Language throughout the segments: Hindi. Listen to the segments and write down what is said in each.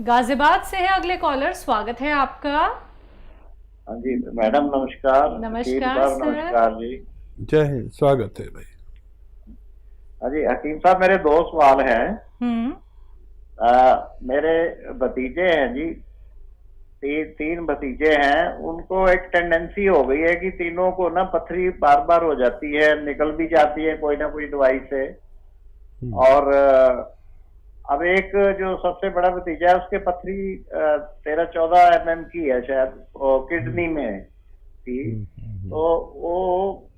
गाजियाबाद से है अगले कॉलर, स्वागत है आपका। हाँ जी मैडम, नमस्कार। हकीम नमस्कार साहब सर। नमस्कार जी। जय हिंद, स्वागत है भाई। हाँ जी हकीम साहब, मेरे दो सवाल हैं। हम्म। मेरे भतीजे हैं जी, तीन भतीजे हैं। उनको एक टेंडेंसी हो गई है कि तीनों को ना पथरी बार बार हो जाती है, निकल भी जाती है कोई ना कोई दवाई से। हम्म, और अब एक जो सबसे बड़ा भतीजा है उसके पथरी 13-14 mm की है शायद, हम्म, किडनी में थी। हम्म, तो वो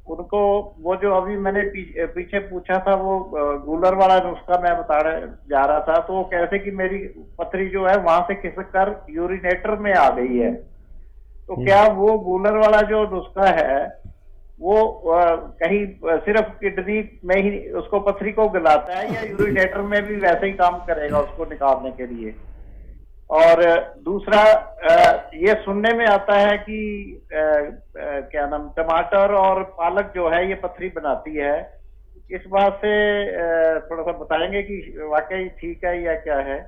उनको वो जो अभी मैंने पीछे पूछा था, वो गूलर वाला नुस्खा मैं बताने जा रहा था, तो वो कहते कि मेरी पथरी जो है वहां से खिसक कर यूरिनेटर में आ गई है। तो हम्म, क्या वो गूलर वाला जो नुस्खा है वो कहीं सिर्फ किडनी में ही उसको पथरी को गलाता है, या यूरिनेटर में भी वैसे ही काम करेगा उसको निकालने के लिए? और दूसरा, ये सुनने में आता है कि क्या नाम, टमाटर और पालक जो है ये पथरी बनाती है। इस बात से थोड़ा सा बताएंगे कि वाकई ठीक है या क्या है?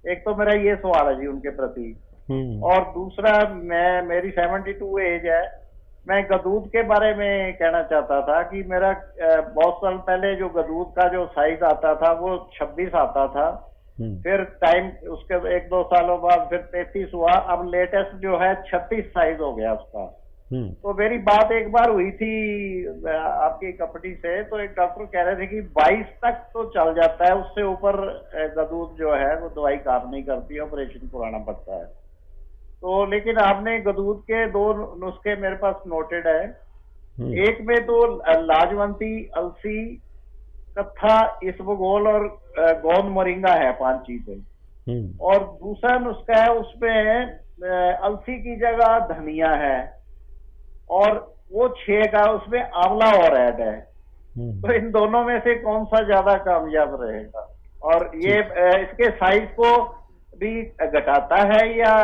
एक तो मेरा ये सवाल है जी उनके प्रति। हम्म, और दूसरा, मेरी 72 एज है। मैं गदूद के बारे में कहना चाहता था कि मेरा बहुत साल पहले जो गदूद का जो साइज आता था वो 26 आता था। हम्म, फिर टाइम उसके 1-2 सालों बाद फिर 33 हुआ। अब लेटेस्ट जो है 36 साइज हो गया उसका। हम्म, तो मेरी बात एक बार हुई थी आपकी कंपनी से, तो एक डॉक्टर कह रहे थे कि 22 तक तो चल जाता है, उससे ऊपर गदूद जो है वो दवाई काम नहीं करती, ऑपरेशन कराना पड़ता है। तो लेकिन आपने गदूद के दो नुस्खे मेरे पास नोटेड है। हम्म, एक में तो लाजवंती, अलसी, कत्था, इसबगोल और गोंद मोरिंगा है, 5 चीजें। हम्म, और दूसरा नुस्खा है, उसमें अलसी की जगह धनिया है, और वो 6 का उसमें आंवला और ऐड है। तो हम्म। इन दोनों में से कौन सा ज्यादा कामयाब रहेगा? और ये ठीक। इसके साइज को भी घटाता है या?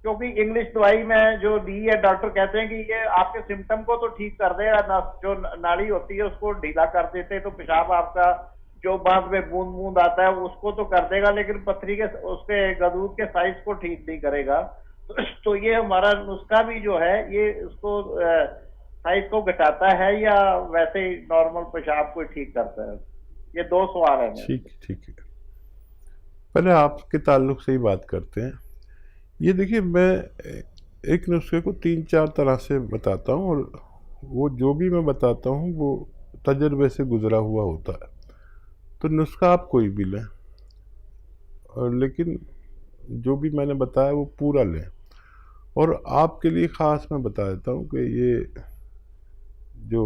क्योंकि इंग्लिश दवाई में जो दी है, डॉक्टर कहते हैं कि ये आपके सिम्टम को तो ठीक कर देगा, जो नाड़ी होती है उसको ढीला कर देते हैं, तो पेशाब आपका जो बाद में बूंद बूंद आता है उसको तो कर देगा, लेकिन पथरी के उसके गदूद के साइज को ठीक नहीं करेगा। तो ये हमारा नुस्खा भी जो है ये उसको साइज को घटाता है या वैसे ही नॉर्मल पेशाब को ठीक करता है? ये दो सवाल है मेरे। ठीक ठीक है। पहले आपके ताल्लुक से ही बात करते हैं। ये देखिए, मैं एक नुस्खे को 3-4 तरह से बताता हूँ, और वो जो भी मैं बताता हूँ वो तजर्बे से गुजरा हुआ होता है। तो नुस्खा आप कोई भी लें, और लेकिन जो भी मैंने बताया वो पूरा लें। और आपके लिए ख़ास मैं बता देता हूँ कि ये जो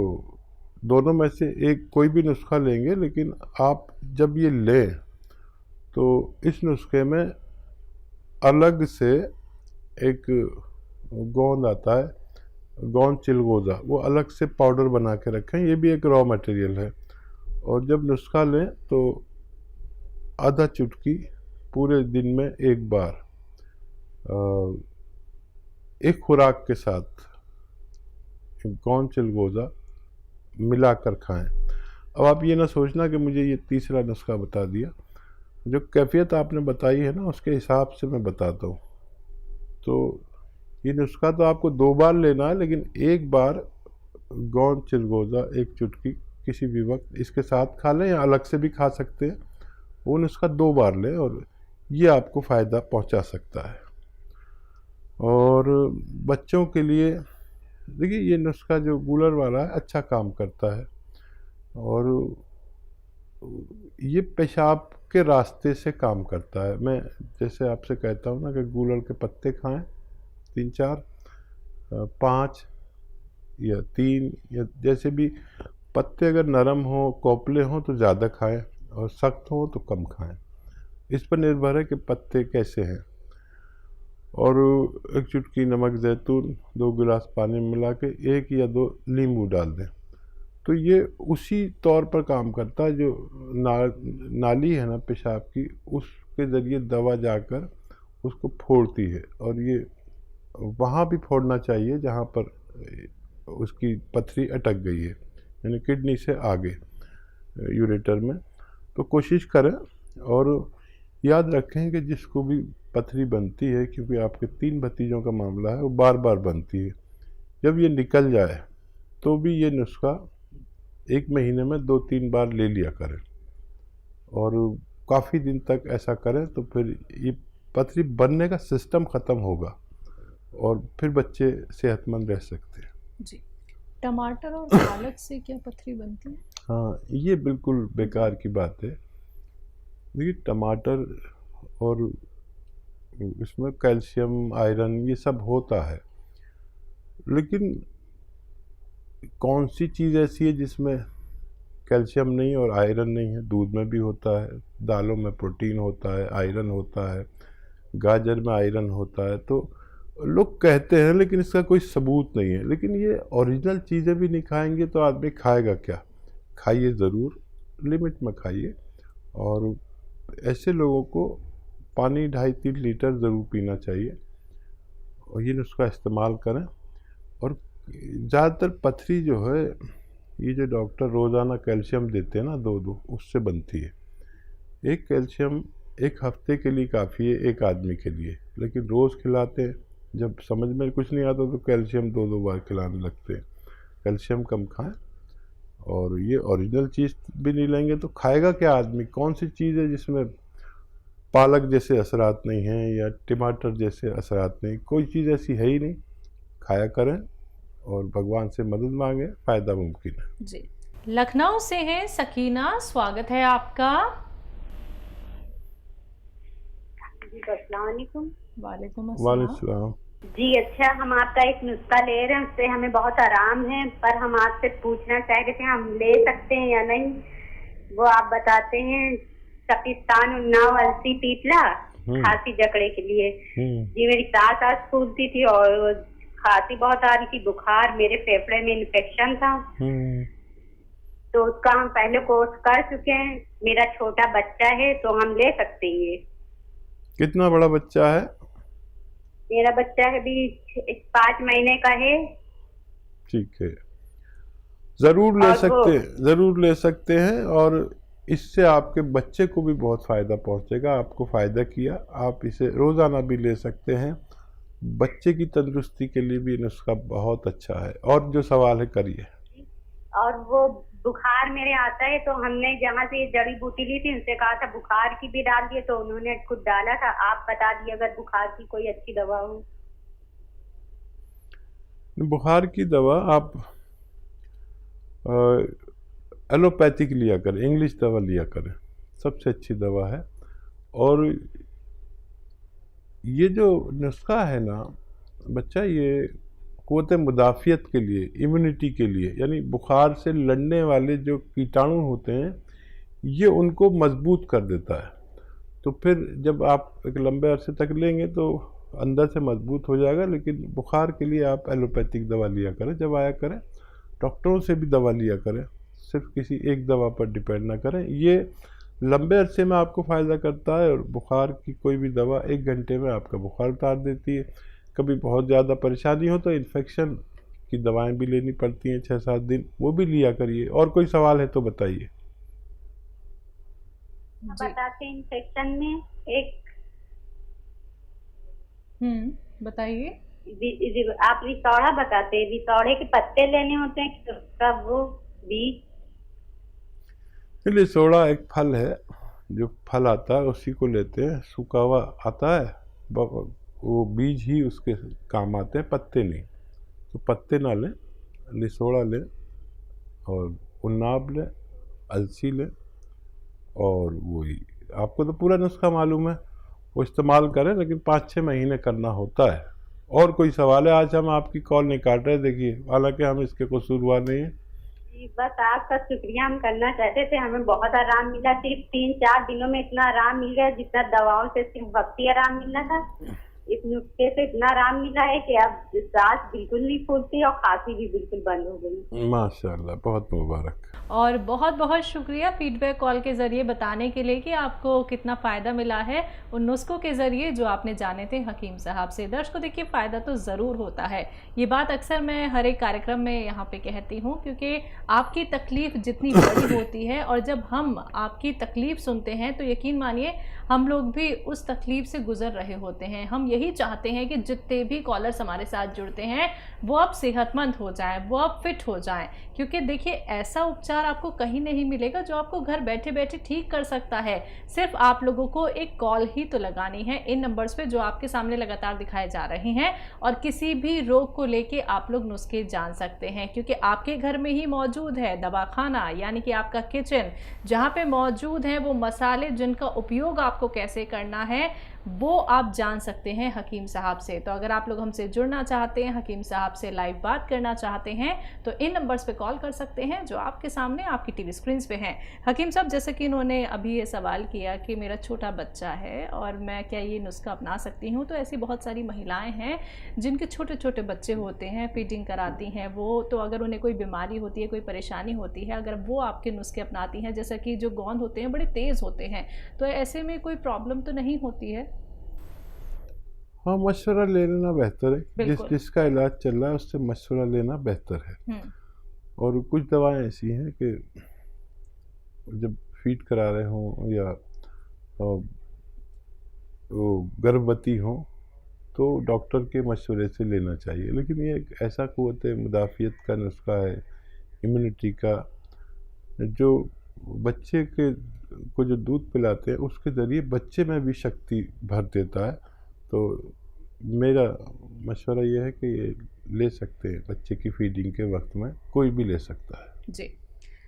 दोनों में से एक कोई भी नुस्खा लेंगे, लेकिन आप जब ये लें तो इस नुस्खे में अलग से एक गोंद आता है, गोंद चिलगोज़ा, वो अलग से पाउडर बना के रखें। ये भी एक रॉ मटेरियल है। और जब नुस्खा लें तो आधा चुटकी पूरे दिन में एक बार एक खुराक के साथ गोंद चिलगोज़ा मिलाकर खाएं। अब आप ये ना सोचना कि मुझे ये तीसरा नुस्खा बता दिया। जो कैफियत आपने बताई है ना, उसके हिसाब से मैं बताता हूँ। तो ये नुस्खा तो आपको 2 बार लेना है, लेकिन एक बार गोंद चिलगोज़ा एक चुटकी किसी भी वक्त इसके साथ खा लें, या अलग से भी खा सकते हैं। वो नुस्खा 2 बार लें, और ये आपको फ़ायदा पहुंचा सकता है। और बच्चों के लिए देखिए, ये नुस्खा जो गूलर वाला है अच्छा काम करता है। और ये पेशाब के रास्ते से काम करता है। मैं जैसे आपसे कहता हूँ ना कि गूलर के पत्ते खाएं, 3-4, 5 या 3, या जैसे भी पत्ते अगर नरम हो, कोपले हों तो ज़्यादा खाएं, और सख्त हों तो कम खाएं। इस पर निर्भर है कि पत्ते कैसे हैं। और एक चुटकी नमक ज़ैतून 2 गिलास पानी में मिला के 1 या 2 नींबू डाल दें। तो ये उसी तौर पर काम करता है जो नाली है ना पेशाब की, उसके ज़रिए दवा जाकर उसको फोड़ती है। और ये वहाँ भी फोड़ना चाहिए जहाँ पर उसकी पथरी अटक गई है, यानी किडनी से आगे यूरेटर में। तो कोशिश करें। और याद रखें कि जिसको भी पथरी बनती है, क्योंकि आपके 3 भतीजों का मामला है, वो बार बार बनती है, जब ये निकल जाए तो भी ये नुस्खा 1 महीने में 2-3 बार ले लिया करें और काफ़ी दिन तक ऐसा करें, तो फिर ये पथरी बनने का सिस्टम ख़त्म होगा और फिर बच्चे सेहतमंद रह सकते हैं। जी, टमाटर और पालक से क्या पथरी बनती है? हाँ, ये बिल्कुल बेकार की बात है। देखिए, टमाटर और इसमें कैल्शियम, आयरन ये सब होता है, लेकिन कौन सी चीज़ ऐसी है जिसमें कैल्शियम नहीं और आयरन नहीं है? दूध में भी होता है, दालों में प्रोटीन होता है, आयरन होता है, गाजर में आयरन होता है। तो लोग कहते हैं, लेकिन इसका कोई सबूत नहीं है। लेकिन ये ओरिजिनल चीज़ें भी नहीं खाएंगे तो आदमी खाएगा क्या? खाइए ज़रूर, लिमिट में खाइए, और ऐसे लोगों को पानी 2.5-3 लीटर ज़रूर पीना चाहिए और ये नुस्खा इस्तेमाल करें। और ज़्यादातर पथरी जो है, ये जो डॉक्टर रोज़ाना कैल्शियम देते हैं ना 2-2, उससे बनती है। एक कैल्शियम 1 हफ्ते के लिए काफ़ी है एक आदमी के लिए, लेकिन रोज़ खिलाते हैं, जब समझ में कुछ नहीं आता तो कैल्शियम 2-2 बार खिलाने लगते हैं। कैल्शियम कम खाएं, और ये ओरिजिनल चीज़ भी नहीं लेंगे तो खाएगा क्या आदमी? कौन सी चीज़ है जिसमें पालक जैसे असरात नहीं हैं या टमाटर जैसे असरात नहीं? कोई चीज़ ऐसी है ही नहीं। खाया करें और भगवान से मदद मांगे, फ़ायदा मुमकिन है। जी, लखनऊ से हैं सकीना, स्वागत है आपका। जी, अस्सलाम वालेकुम। वालेकुम वालेकुम अस्सलाम। सलाम। जी अच्छा, हम आपका एक नुस्खा ले रहे हैं, उससे हमें बहुत आराम है, पर हम आपसे पूछना चाह रहे थे हम ले सकते हैं या नहीं, वो आप बताते हैं। सपिस्तान, उन्नाव, अलसी, पीपला, खांसी जकड़े के लिए। जी, मेरी सास आज फूलती थी और खांसी बहुत आ रही थी, बुखार, मेरे फेफड़े में इन्फेक्शन था, तो उसका हम पहले कोर्स कर चुके हैं। मेरा छोटा बच्चा है, तो हम ले सकते हैं? कितना बड़ा बच्चा है? मेरा बच्चा है भी 5 महीने का है। ठीक है, ज़रूर ले सकते हैं, ज़रूर ले सकते हैं, और इससे आपके बच्चे को भी बहुत फ़ायदा पहुंचेगा। आपको फ़ायदा किया, आप इसे रोज़ाना भी ले सकते हैं। बच्चे की तंदुरुस्ती के लिए भी नुस्खा बहुत अच्छा है। और जो सवाल है करिए। और वो बुखार मेरे आता है, तो हमने जहाँ से जड़ी बूटी ली थी उनसे कहा था बुखार की भी डाल दिए, तो उन्होंने खुद डाला था। आप बता दिए अगर बुखार की कोई अच्छी दवा हो। बुखार की दवा आप एलोपैथिक लिया करें, इंग्लिश दवा लिया करें, सबसे अच्छी दवा है। और ये जो नुस्खा है ना बच्चा, ये क़ुव्वत मुदाफ़ियत के लिए, इम्यूनिटी के लिए, यानी बुखार से लड़ने वाले जो कीटाणु होते हैं ये उनको मजबूत कर देता है। तो फिर जब आप एक लंबे अरसे तक लेंगे तो अंदर से मजबूत हो जाएगा। लेकिन बुखार के लिए आप एलोपैथिक दवा लिया करें, जब आया करें डॉक्टरों से भी दवा लिया करें, सिर्फ किसी एक दवा पर डिपेंड ना करें। ये लंबे अरसे में आपको फ़ायदा करता है, और बुखार की कोई भी दवा 1 घंटे में आपका बुखार उतार देती है। कभी बहुत ज़्यादा परेशानी हो तो इन्फेक्शन की दवाएं भी लेनी पड़ती हैं 6-7 दिन, वो भी लिया करिए। और कोई सवाल है तो बताइए। बताते इन्फेक्शन में एक बताइए। आप रिसौड़ा बताते हैं, रिसौड़े के पत्ते लेने होते हैं कि उसका वो बीज? लिसोड़ा एक फल है, जो फल आता है उसी को लेते हैं, सूखा हुआ आता है, वो बीज ही उसके काम आते हैं, पत्ते नहीं। तो पत्ते ना लें, लिसोड़ा लें, और उन्नाब लें, अलसी लें, और वही आपको तो पूरा नुस्खा मालूम है, वो इस्तेमाल करें। लेकिन 5-6 महीने करना होता है। और कोई सवाल है? आज हम आपकी कॉल नहीं काट रहे, देखिए, हालांकि हम इसके कसूरवार नहीं हैं। बस आपका शुक्रिया हम करना चाहते थे, हमें बहुत आराम मिला। सिर्फ 3-4 दिनों में इतना आराम मिल गया जितना दवाओं से सिर्फ वक्ती आराम मिलना था। इस नुस्खे से इतना आराम मिला है कि अब सांस बिल्कुल नहीं फूलती और खांसी भी बिल्कुल बंद हो गई। माशाल्लाह, बहुत मुबारक। और बहुत बहुत शुक्रिया फीडबैक कॉल के ज़रिए बताने के लिए कि आपको कितना फ़ायदा मिला है उन नुस्खों के ज़रिए जो आपने जाने थे हकीम साहब से। दर्शकों देखिए, फ़ायदा तो ज़रूर होता है, ये बात अक्सर मैं हर एक कार्यक्रम में यहाँ पे कहती हूँ, क्योंकि आपकी तकलीफ़ जितनी बड़ी होती है और जब हम आपकी तकलीफ़ सुनते हैं तो यकीन मानिए हम लोग भी उस तकलीफ़ से गुज़र रहे होते हैं। हम यही चाहते हैं कि जितने भी कॉलर्स हमारे साथ जुड़ते हैं वो अब सेहतमंद हो जाएं, वो अब फिट हो जाएं, क्योंकि देखिए ऐसा उपचार आपको कहीं नहीं मिलेगा जो आपको घर बैठे बैठे ठीक कर सकता है। सिर्फ आप लोगों को एक कॉल ही तो लगानी है इन नंबर्स पे जो आपके सामने लगातार दिखाए जा रहे हैं, और किसी भी रोग को लेके आप लोग नुस्खे जान सकते हैं, क्योंकि आपके घर में ही मौजूद है दवाखाना, यानी कि आपका किचन, जहाँ पे मौजूद हैं वो मसाले जिनका उपयोग आपको कैसे करना है वो आप जान सकते हैं हकीम साहब से। तो अगर आप लोग हमसे जुड़ना चाहते हैं, हकीम साहब से लाइव बात करना चाहते हैं, तो इन नंबर्स पे कॉल कर सकते हैं जो आपके सामने आपकी टीवी स्क्रीन पे हैं। हकीम साहब, जैसे कि इन्होंने अभी ये सवाल किया कि मेरा छोटा बच्चा है और मैं क्या ये नुस्खा अपना सकती हूँ, तो ऐसी बहुत सारी महिलाएं हैं जिनके छोटे छोटे बच्चे होते हैं, फीडिंग कराती हैं वो, तो अगर उन्हें कोई बीमारी होती है, कोई परेशानी होती है, अगर वो आपके नुस्खे अपनाती हैं, जैसा कि जो गोंद होते हैं बड़े तेज़ होते हैं, तो ऐसे में कोई प्रॉब्लम तो नहीं होती है? हाँ, मशवरा ले लेना बेहतर है। बिल्कुल। जिसका इलाज चल रहा है उससे मशवरा लेना बेहतर है। और कुछ दवाएं ऐसी हैं कि जब फीड करा रहे हों या वो गर्भवती हों तो डॉक्टर के मशवरे से लेना चाहिए। लेकिन ये एक ऐसा क़ुव्वत मुदाफ़ियत का नुस्खा है, इम्यूनिटी का, जो बच्चे के को जो दूध पिलाते हैं उसके ज़रिए बच्चे में भी शक्ति भर देता है। तो मेरा मशवरा ये है कि ये ले सकते हैं, बच्चे की फीडिंग के वक्त में कोई भी ले सकता है। जी।